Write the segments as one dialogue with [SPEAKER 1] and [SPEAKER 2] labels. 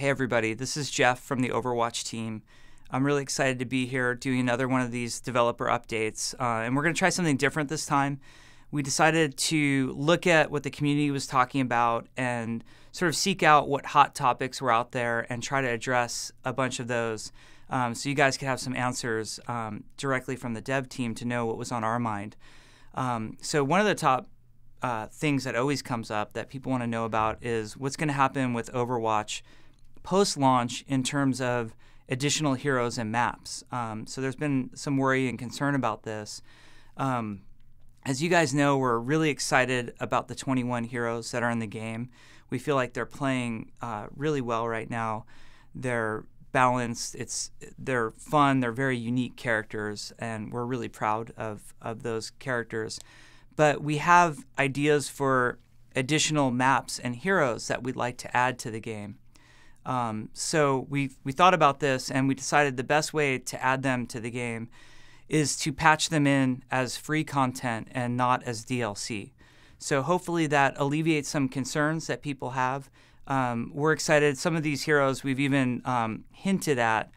[SPEAKER 1] Hey everybody, this is Jeff from the Overwatch team. I'm really excited to be here doing another one of these developer updates, and we're going to try something different this time. We decided to look at what the community was talking about and sort of seek out what hot topics were out there and try to address a bunch of those, so you guys could have some answers directly from the dev team to know what was on our mind. So one of the top things that always comes up that people want to know about is what's going to happen with Overwatch post-launch in terms of additional heroes and maps. So there's been some worry and concern about this. As you guys know, we're really excited about the 21 heroes that are in the game. We feel like they're playing really well right now. They're balanced, they're fun, they're very unique characters, and we're really proud of those characters. But we have ideas for additional maps and heroes that we'd like to add to the game. So we thought about this, and we decided the best way to add them to the game is to patch them in as free content and not as DLC. So hopefully that alleviates some concerns that people have. We're excited. Some of these heroes we've even hinted at.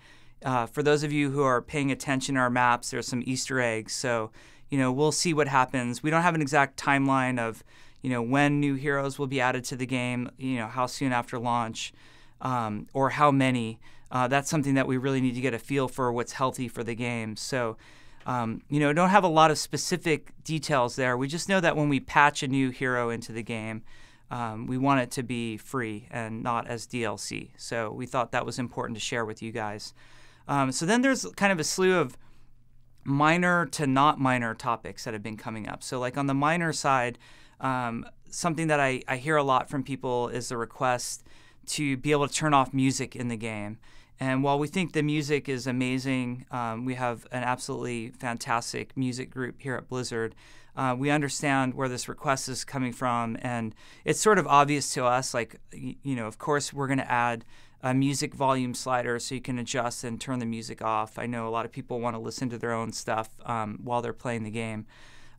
[SPEAKER 1] For those of you who are paying attention to our maps, there's some Easter eggs. So we'll see what happens. We don't have an exact timeline of when new heroes will be added to the game, how soon after launch, or how many. That's something that we really need to get a feel for what's healthy for the game. So don't have a lot of specific details there. We just know that when we patch a new hero into the game, we want it to be free and not as DLC. So we thought that was important to share with you guys. So then there's kind of a slew of minor to not minor topics that have been coming up. So like on the minor side, something that I hear a lot from people is the request to be able to turn off music in the game. And while we think the music is amazing, we have an absolutely fantastic music group here at Blizzard. We understand where this request is coming from, and it's sort of obvious to us, like, of course we're going to add a music volume slider so you can adjust and turn the music off. I know a lot of people want to listen to their own stuff while they're playing the game.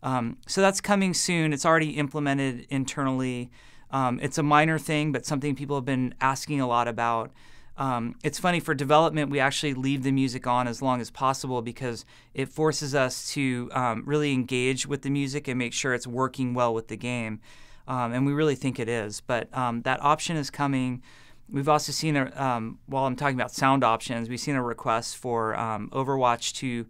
[SPEAKER 1] So that's coming soon. It's already implemented internally. It's a minor thing, but something people have been asking a lot about. It's funny, for development, we actually leave the music on as long as possible because it forces us to really engage with the music and make sure it's working well with the game. And we really think it is. But that option is coming. We've also seen, while I'm talking about sound options, we've seen a request for Overwatch to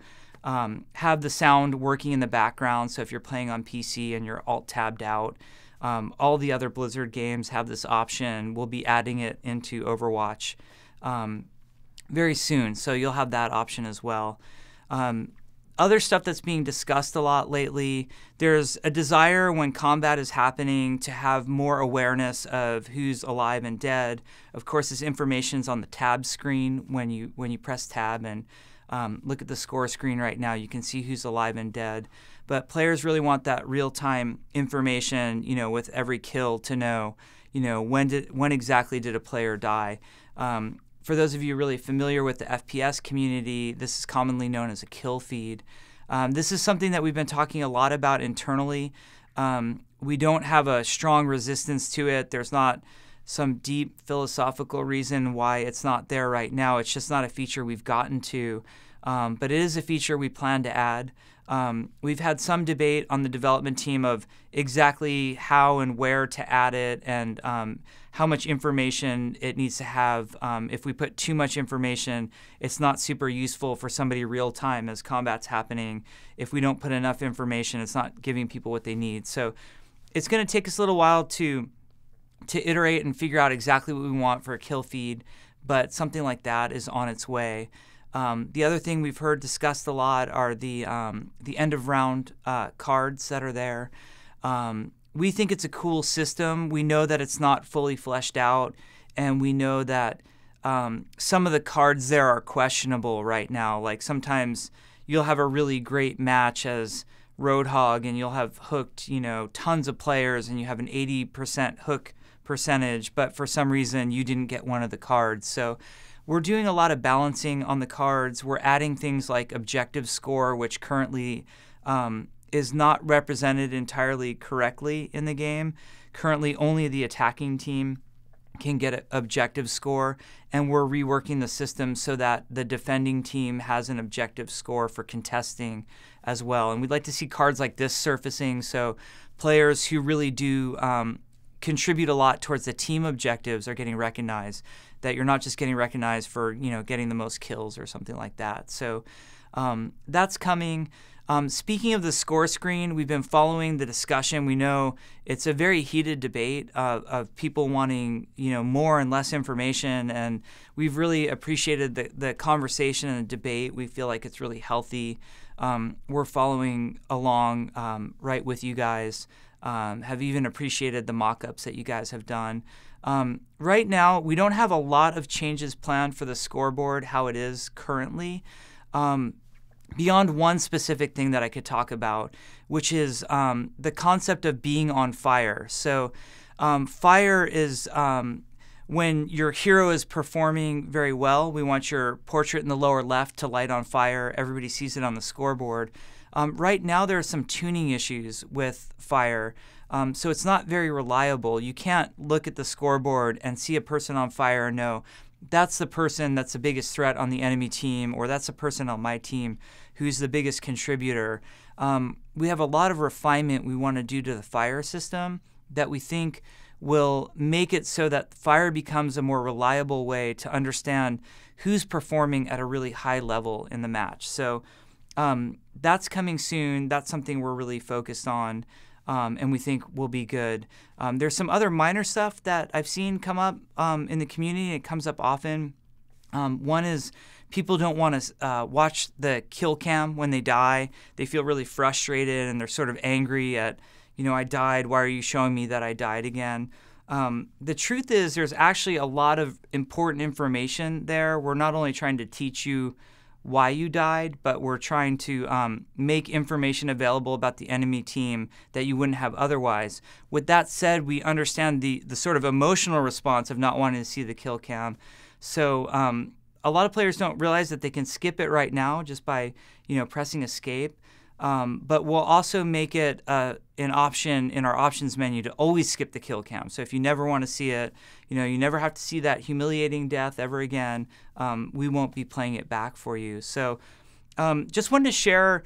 [SPEAKER 1] have the sound working in the background. So if you're playing on PC and you're alt-tabbed out, all the other Blizzard games have this option. We'll be adding it into Overwatch very soon, so you'll have that option as well. Other stuff that's being discussed a lot lately, there's a desire when combat is happening to have more awareness of who's alive and dead. Of course, this information's on the tab screen when you press tab and look at the score screen right now. You can see who's alive and dead. But players really want that real-time information, with every kill to know, when exactly did a player die. For those of you really familiar with the FPS community, this is commonly known as a kill feed. This is something that we've been talking a lot about internally. We don't have a strong resistance to it. There's not some deep philosophical reason why it's not there right now. It's just not a feature we've gotten to. But it is a feature we plan to add. We've had some debate on the development team of exactly how and where to add it and how much information it needs to have. If we put too much information, it's not super useful for somebody real time as combat's happening. If we don't put enough information, it's not giving people what they need. So it's going to take us a little while to iterate and figure out exactly what we want for a kill feed, but something like that is on its way. The other thing we've heard discussed a lot are the end of round cards that are there. We think it's a cool system. We know that it's not fully fleshed out, and we know that some of the cards there are questionable right now. Like sometimes you'll have a really great match as Roadhog, and you'll have hooked, tons of players, and you have an 80% hook percentage, but for some reason you didn't get one of the cards. So we're doing a lot of balancing on the cards. We're adding things like objective score, which currently is not represented entirely correctly in the game. Currently, only the attacking team can get an objective score, and we're reworking the system so that the defending team has an objective score for contesting as well. And we'd like to see cards like this surfacing, so players who really do contribute a lot towards the team objectives are getting recognized, that you're not just getting recognized for getting the most kills or something like that. So that's coming. Speaking of the score screen, we've been following the discussion. We know it's a very heated debate of people wanting more and less information, and we've really appreciated the conversation and the debate. We feel like it's really healthy. We're following along right with you guys. Have even appreciated the mock-ups that you guys have done. Right now, we don't have a lot of changes planned for the scoreboard, how it is currently. Beyond one specific thing that I could talk about, which is the concept of being on fire. So fire is when your hero is performing very well. We want your portrait in the lower left to light on fire. Everybody sees it on the scoreboard. Right now, there are some tuning issues with fire, so it's not very reliable. You can't look at the scoreboard and see a person on fire and know that's the person that's the biggest threat on the enemy team, or that's the person on my team who's the biggest contributor. We have a lot of refinement we want to do to the fire system that we think will make it so that fire becomes a more reliable way to understand who's performing at a really high level in the match. So that's coming soon. That's something we're really focused on, and we think will be good. There's some other minor stuff that I've seen come up in the community. It comes up often. One is people don't want to watch the kill cam when they die. They feel really frustrated, and they're sort of angry at, I died. Why are you showing me that I died again? The truth is there's actually a lot of important information there. We're not only trying to teach you why you died, but we're trying to make information available about the enemy team that you wouldn't have otherwise. With that said, we understand the sort of emotional response of not wanting to see the kill cam. So a lot of players don't realize that they can skip it right now just by pressing escape. But we'll also make it an option in our options menu to always skip the kill cam. So if you never want to see it, you never have to see that humiliating death ever again, we won't be playing it back for you. So just wanted to share,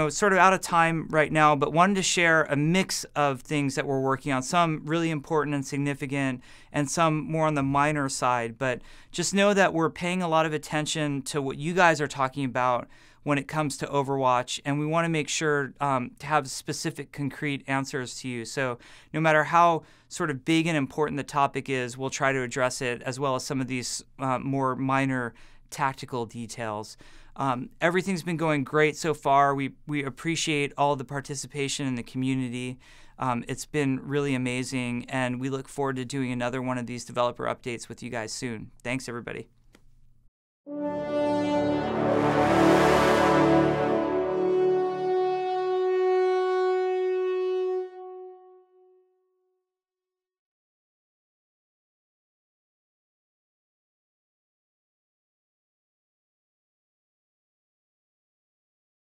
[SPEAKER 1] sort of out of time right now, but wanted to share a mix of things that we're working on, some really important and significant and some more on the minor side. But just know that we're paying a lot of attention to what you guys are talking about when it comes to Overwatch, and we want to make sure to have specific, concrete answers to you. So no matter how sort of big and important the topic is, we'll try to address it, as well as some of these more minor tactical details. Everything's been going great so far. We appreciate all the participation in the community. It's been really amazing, and we look forward to doing another one of these developer updates with you guys soon. Thanks, everybody.